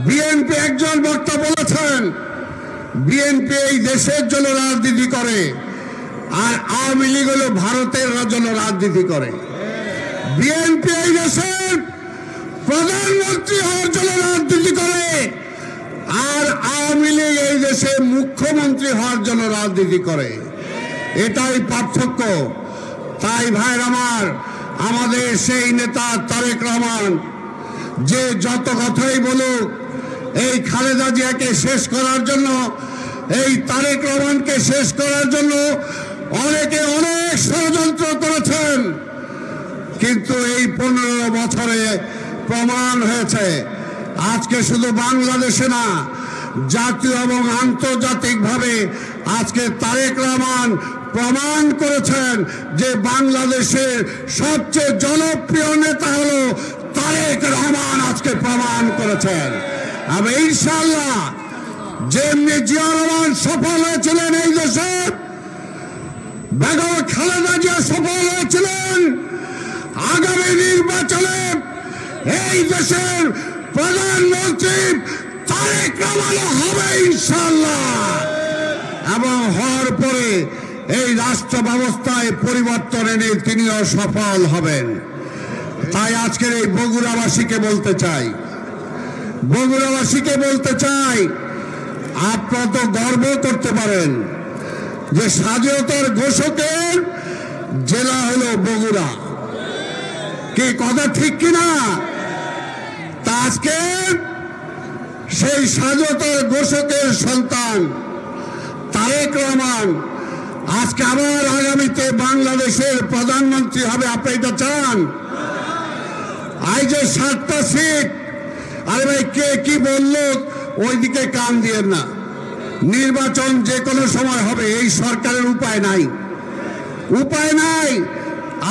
বিএনপি একজন বক্তা বলেছেন, বিএনপি এই দেশের জন্য রাজনীতি করে, আর আওয়ামী লীগ হলো ভারতের জন্য রাজনীতি করে। বিএনপি এই দেশের প্রধানমন্ত্রী হওয়ার জন্য রাজনীতি করে, আর আওয়ামী লীগ এই দেশে মুখ্যমন্ত্রী হওয়ার জন্য রাজনীতি করে। এটাই পার্থক্য। তাই ভাইরা আমার, আমাদের সেই নেতা তারেক রহমান যে যত কথাই বলুক, এই খালেদা জিয়াকে শেষ করার জন্য, এই তারেক রহমানকে শেষ করার জন্য অনেকে অনেক ষড়যন্ত্র করেছেন, কিন্তু এই 15 বছরে প্রমাণ হয়েছে। আজকে শুধু বাংলাদেশে না, জাতীয় এবং আন্তর্জাতিকভাবে আজকে তারেক রহমান প্রমাণ করেছেন যে বাংলাদেশের সবচেয়ে জনপ্রিয় নেতা হলো তারেক রহমান। আজকে প্রমাণ করেছেন। আমি ইনশাআল্লাহ যেমনি জিয়া রহমান সফল হয়েছিলেন এই দেশে, বেগম খালেদা জিয়া সফল হয়েছিলেন, আগামী নির্বাচনে এই দেশের প্রধানমন্ত্রী তারেক রহমান হবে ইনশাআল্লাহ। এবং হওয়ার পরে এই রাষ্ট্র ব্যবস্থায় পরিবর্তন এনে তিনিও সফল হবেন। তাই আজকের এই বগুড়াবাসীকে বলতে চাই, বগুড়াবাসীকে বলতে চাই, আপনারা তো গর্ব করতে পারেন যে স্বাধীনতার ঘোষকের জেলা হলো বগুড়া। কি কথা ঠিক কিনা? তা আজকে সেই স্বাধীনতার ঘোষকের সন্তান তারেক রহমান আজকে আবার আগামীতে বাংলাদেশের প্রধানমন্ত্রী হবে। আপনি এটা চান? আজ যে 7টা সিট, আরে ভাই কে কি বললো ওইদিকে কান দিয়ে না। নির্বাচন যে কোনো সময় হবে, এই সরকারের উপায় নাই, উপায় নাই।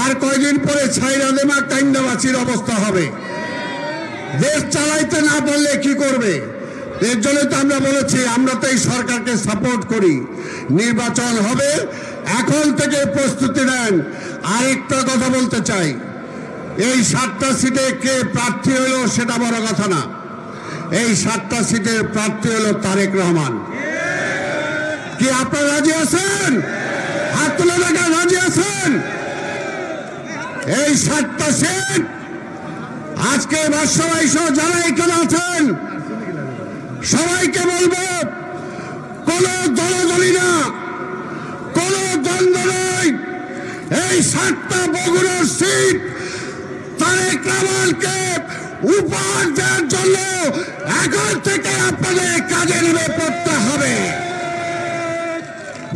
আর কয়দিন পরে ছাইরা দেমা কাইন্দাবাসীর অবস্থা হবে। দেশ চালাইতে না পারলে কি করবে? এর জন্য তো আমরা বলেছি, আমরা তো এই সরকারকে সাপোর্ট করি। নির্বাচন হবে, এখন থেকে প্রস্তুতি নেন। আরেকটা কথা বলতে চাই, এই 7টা সিটে কে প্রার্থী হলো সেটা বড় কথা না। এই 7টা সিটের প্রার্থী হলো তারেক রহমান। কি আপনারা রাজি আছেন? হাত তুলে দেখা রাজি আছেন? এই 7টা সিট আজকে বাদশাহী সহ যারা এখানে আছেন সবাইকে বলবো, কোন দলাদলি না, কোন দ্বন্দ্ব নয়। এই 7টা বগুড়ার সিট তারেক রহমানকে উপহার দেওয়ার জন্য এখন থেকে আপনাদের কাজে নেমে পড়তে হবে।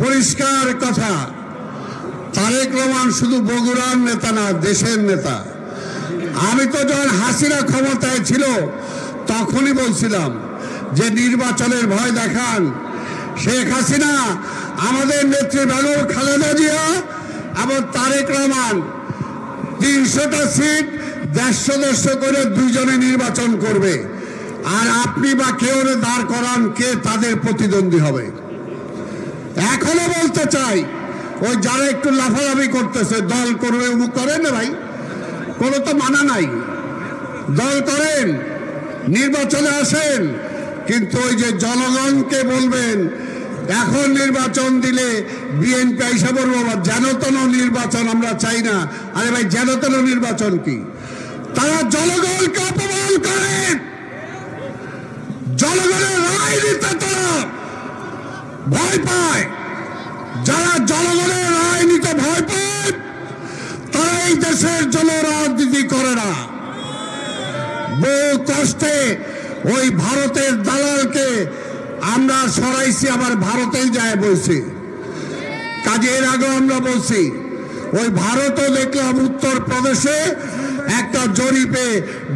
পরিষ্কার কথা, তারেক রহমান শুধু বগুড়ার নেতা না, দেশের নেতা। আমি তো যখন হাসিনা ক্ষমতায় ছিল তখনই বলছিলাম যে নির্বাচনের ভয় দেখান। শেখ হাসিনা, আমাদের নেত্রী বেগম খালেদা জিয়া এবং তারেক রহমান 300টা সিট দেড়শো করে দুইজনে নির্বাচন করবে, আর আপনি বা কেউ দাঁড় করান, কে তাদের প্রতিদ্বন্দ্বী হবে? এখনো বলতে চাই, ওই যারা একটু লাফালাফি করতেছে দল করবে অমুক করেন না ভাই, কোনো তো মানা নাই, দল করেন, নির্বাচনে আসেন, কিন্তু ওই যে জনগণকে বলবেন এখন নির্বাচন দিলে বিএনপি আইসা বলবো যেন নির্বাচন আমরা চাই না। আরে ভাই যেন নির্বাচন কি? তারা জনগণকে অপমান করেন, জনগণের রায় নিতে তারা ভয় পায়। যারা জনগণের রায় নিতে ভয় পায় তারা এই দেশের জন্য রাজনীতি করে না। বহু কষ্টে ওই ভারতের দালালকে আমরা সরাইছি, আবার ভারতেই যায় বলছি। কাজে এর আগে আমরা বলছি, ওই ভারতও দেখলাম উত্তর প্রদেশে একটা জরিপে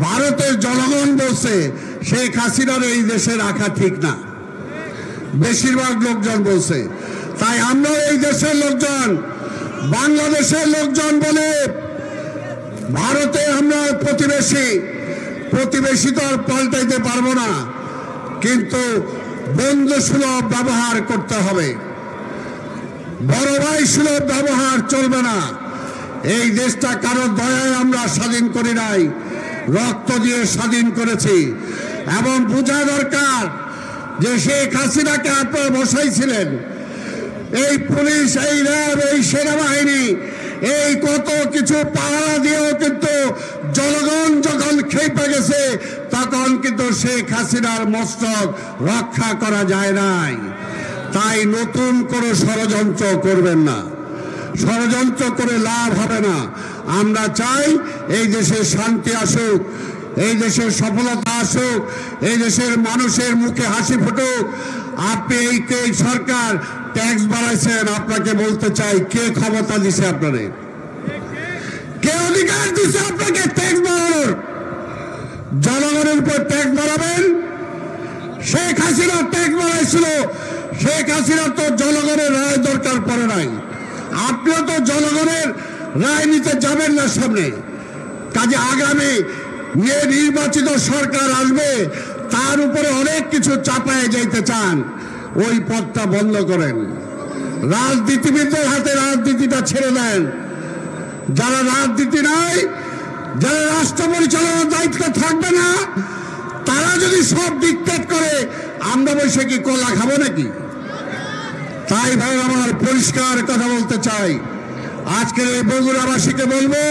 ভারতের জনগণ বলছে শেখ হাসিনার এই দেশে রাখা ঠিক না, বেশিরভাগ লোকজন বলছে। তাই আমরা এই দেশের লোকজন, বাংলাদেশের লোকজন বলে ভারতে আমরা প্রতিবেশী তো আর পাল্টাইতে পারবো না, কিন্তু বন্ধু সুলভ ব্যবহার করতে হবে, বড় ভাই সুলভ ব্যবহার চলবে না। এই দেশটা কারো দয়ায় আমরা স্বাধীন করি নাই, রক্ত দিয়ে স্বাধীন করেছি। এবং বোঝা দরকার যে শেখ হাসিনাকে আপনারা বসাইছিলেন, এই পুলিশ, এই র্যাব, এই সেনাবাহিনী, এই কত কিছু পাহারা দিয়েও কিন্তু জনগণ যখন খেপে গেছে তখন কিন্তু শেখ হাসিনার মস্তক রক্ষা করা যায় নাই। তাই নতুন করে ষড়যন্ত্র করবেন না, ষড়যন্ত্র করে লাভ হবে না। আমরা চাই এই দেশে শান্তি আসুক, এই দেশের সফলতা আসুক, এই দেশের মানুষের মুখে হাসি ফুটুক। আপনি এই সরকার ট্যাক্স বাড়াইছেন, আপনাকে বলতে চাই কে ক্ষমতা দিছে আপনারে? কে অধিকার দিছে আপনাকে ট্যাক্স বাড়ানোর? জনগণের উপর ট্যাক্স বাড়াবেন? শেখ হাসিনা ট্যাক্স বাড়াইছিল, শেখ হাসিনা তো জনগণের রায় দরকার পড়ে নাই। আপনিও তো জনগণের রায় নিতে যাবেন না সামনে। কাজে আগামী নির্বাচিত সরকার আসবে, তার উপরে অনেক কিছু চাপায় যাইতে চান, ওই পথটা বন্ধ করেন। রাজনীতিবিদদের হাতে রাজনীতিটা ছেড়ে দেন। যারা রাজনীতি নাই, যারা রাষ্ট্র পরিচালনার দায়িত্বে থাকবে না, তারা যদি সব ডিক্টেট করে আমরা বসে কি কলা খাবো নাকি? তাই ভাই আমার পরিষ্কার কথা বলতে চাই, আজকের এই বগুড়াবাসীকে বলবো,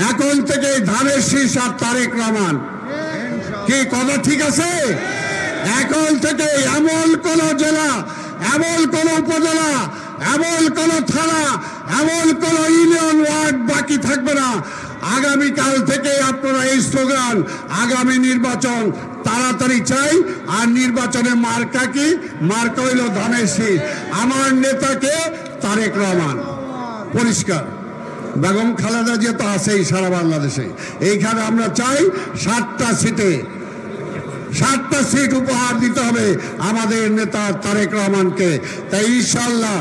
এখন থেকে ধানের শীষ আর তারেক রহমান, কি কথা ঠিক আছে? এখন থেকে এমন কোন জেলা, এমন কোন উপজেলা, এমন কোন থানা, এমন কোন ইউনিয়ন ওয়ার্ড বাকি থাকবে না। আগামীকাল থেকে আপনারা এই স্লোগান, আগামী নির্বাচন তাড়াতাড়ি চাই। আর নির্বাচনে মার্কা কি? মার্কা হইল ধানের শীষ। আমার নেতাকে তারেক রহমান, পরিষ্কার। বেগম খালেদা জিয়া তো আছেই সারা বাংলাদেশে। এইখানে আমরা চাই 7টা সিট উপহার দিতে হবে আমাদের নেতা তারেক রহমানকে। তাই ইনশাল্লাহ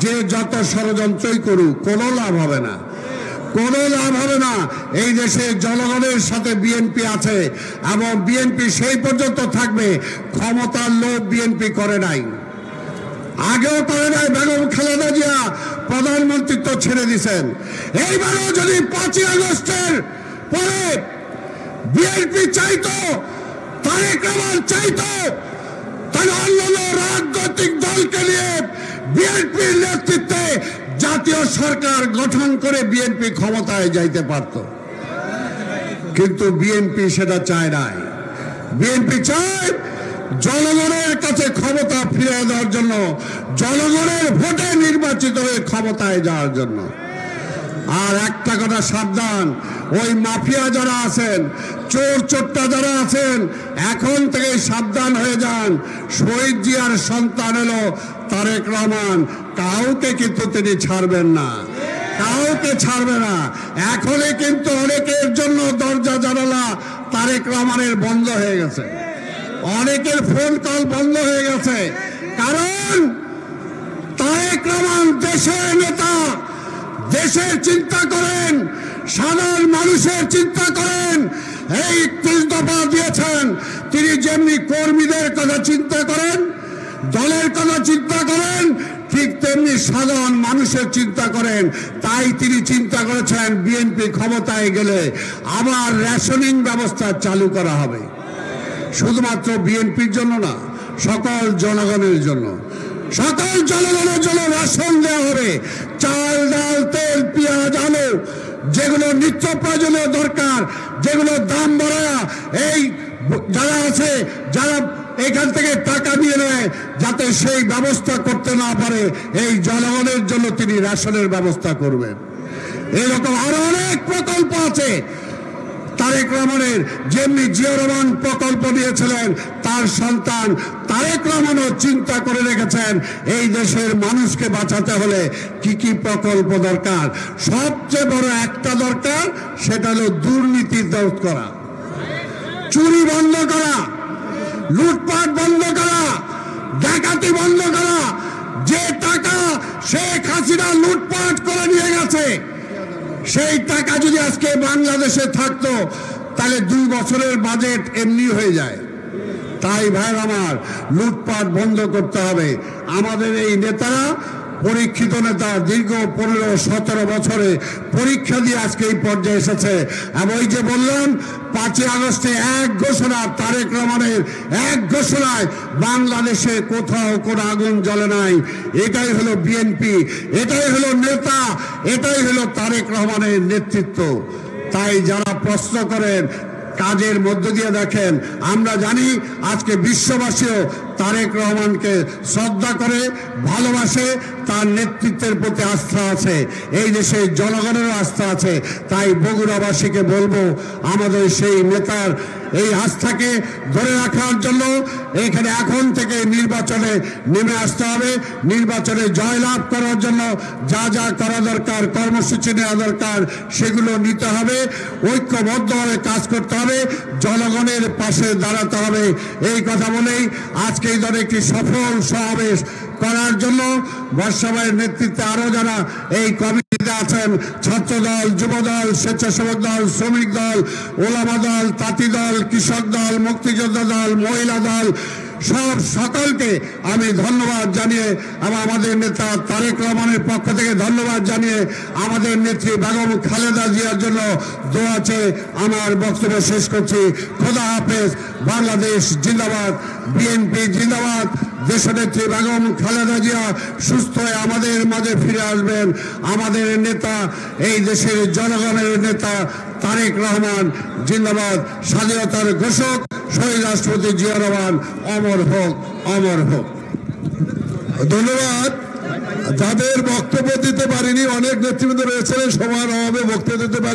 যে যত ষড়যন্ত্রই করুক কোনো লাভ হবে না, কোনো লাভ হবে না। এই দেশে জনগণের সাথে বিএনপি আছে এবং বিএনপি সেই পর্যন্ত থাকবে। ক্ষমতার লোভ বিএনপি করে নাই, আগেও করে নাই। বেগম খালেদা জিয়া প্রধানমন্ত্রিত্ব ছেড়ে দিয়েছেন। এইবারও যদি 5ই আগস্টের পরে বিএনপি চাইতো, তারেক রহমান চাইতো, তাহলে অন্যান্য রাজনৈতিক দলকে নিয়ে বিএনপির নেতৃত্বে জাতীয় সরকার গঠন করে বিএনপি ক্ষমতায় যাইতে পারত। কিন্তু বিএনপি সেটা চায় নাই। বিএনপি চায় জনগণের কাছে ক্ষমতা ফিরে দেওয়ার জন্য, জনগণের ভোটে নির্বাচিত হয়ে ক্ষমতায় যাওয়ার জন্য। আর একটা কথা সাবধান, ওই মাফিয়া যারা আছেন, চোর চোট্টা যারা আছেন, এখন থেকে সাবধান হয়ে যান। শহীদ জিয়ার সন্তান এলো তারেক রহমান, কাউকে কিন্তু তিনি ছাড়বেন না, কাউকে ছাড়বে না। এখনই কিন্তু অনেকের জন্য দরজা জানালা তারেক রহমানের বন্ধ হয়ে গেছে, অনেকের ফোন কল বন্ধ হয়ে গেছে। কারণ তারেক রহমান দেশের নেতা, দেশের চিন্তা করেন, সাধারণ মানুষের চিন্তা করেন। এই ৩০ দফা দিয়েছেন, তিনি যেমনি কর্মীদের কথা চিন্তা করেন, দলের কথা চিন্তা করেন, ঠিক তেমনি সাধারণ মানুষের চিন্তা করেন। তাই তিনি চিন্তা করেছেন বিএনপি ক্ষমতায় গেলে আবার রেশনিং ব্যবস্থা চালু করা হবে, শুধুমাত্র বিএনপির জন্য না, সকল জনগণের জন্য। সকল জনগণের জন্য রেশন দেওয়া হবে, চাল, ডাল, তেল, পেঁয়াজ, আলু, যেগুলো নিত্য প্রয়োজনীয় দরকার, যেগুলো দাম বাড়া, এই যারা আছে, যারা এখান থেকে টাকা দিয়ে নেয়, যাতে সেই ব্যবস্থা করতে না পারে, এই জনগণের জন্য তিনি রেশনের ব্যবস্থা করবেন। এরকম আরো অনেক প্রকল্প আছে। তারেক রহমানের যেমনি জিয়া রহমান প্রকল্প দিয়েছিলেন, তার সন্তান তারেক রহমানও চিন্তা করে রেখেছেন এই দেশের মানুষকে বাঁচাতে হলে কি কি প্রকল্প দরকার। সবচেয়ে বড় একটা দরকার, সেটা হলো দুর্নীতি রোধ করা, চুরি বন্ধ করা, লুটপাট বন্ধ করা, ডাকাতি বন্ধ করা। যে টাকা শেখ হাসিনা লুটপাট করে নিয়ে গেছে, সেই টাকা যদি আজকে বাংলাদেশে থাকতো তাহলে 2 বছরের বাজেট এমনি হয়ে যায়। তাই ভাইয়ের আমার, লুটপাট বন্ধ করতে হবে। আমাদের এই নেতারা পরীক্ষিত নেতা, দীর্ঘ 15-17 বছরে পরীক্ষা দিয়ে আজকে এই পর্যায়ে এসেছে। এবং ওই যে বললাম 5ই আগস্টে এক ঘোষণা, তারেক রহমানের এক ঘোষণায় বাংলাদেশে কোথাও কোনো আগুন জ্বলে নাই। এটাই হলো বিএনপি, এটাই হলো নেতা, এটাই হলো তারেক রহমানের নেতৃত্ব। তাই যারা প্রশ্ন করেন, কাজের মধ্য দিয়ে দেখেন, আমরা জানি আজকে বিশ্ববাসীও তারেক রহমানকে শ্রদ্ধা করে, ভালোবাসে, তার নেতৃত্বের প্রতি আস্থা আছে, এই দেশের জনগণেরও আস্থা আছে। তাই বগুড়াবাসীকে বলবো, আমাদের সেই নেতার এই আস্থাকে ধরে রাখার জন্য এখানে এখন থেকে নির্বাচনে নেমে আসতে হবে। নির্বাচনে জয়লাভ করার জন্য যা যা করা দরকার, কর্মসূচি নেওয়া দরকার, সেগুলো নিতে হবে। ঐক্যবদ্ধভাবে কাজ করতে হবে, জনগণের পাশে দাঁড়াতে হবে। এই কথা বলেই আজকে এই ধরনের একটি সফল সমাবেশ করার জন্য বর্ষাবাইয়ের নেতৃত্বে আরো যারা এই কমিটিতে আছেন, ছাত্র দল, যুব দল, স্বেচ্ছাসেবক দল, শ্রমিক দল, ওলামা দল, তাঁতি দল, কৃষক দল, মুক্তিযোদ্ধা দল, মহিলা দল, সকলকে আমি ধন্যবাদ জানিয়ে এবং আমাদের নেতা তারেক রহমানের পক্ষ থেকে ধন্যবাদ জানিয়ে আমাদের নেত্রী বেগম খালেদা জিয়ার জন্য দোয়া চেয়ে আমার বক্তব্য শেষ করছি। খোদা হাফেজ। বাংলাদেশ জিন্দাবাদ, বিএনপি জিন্দাবাদ। দেশনেত্রী বেগম খালেদা জিয়া সুস্থ হয়ে আমাদের মাঝে ফিরে আসবেন। আমাদের নেতা, এই দেশের জনগণের নেতা তারেক রহমান জিন্দাবাদ। স্বাধীনতার ঘোষক শহীদ রাষ্ট্রপতি জিয়া রহমান অমর হোক, অমর হোক। ধন্যবাদ। যাদের বক্তব্য দিতে পারিনি, অনেক নেতৃবৃন্দ রয়েছেন, সময়ের অভাবে বক্তব্য দিতে পারেন।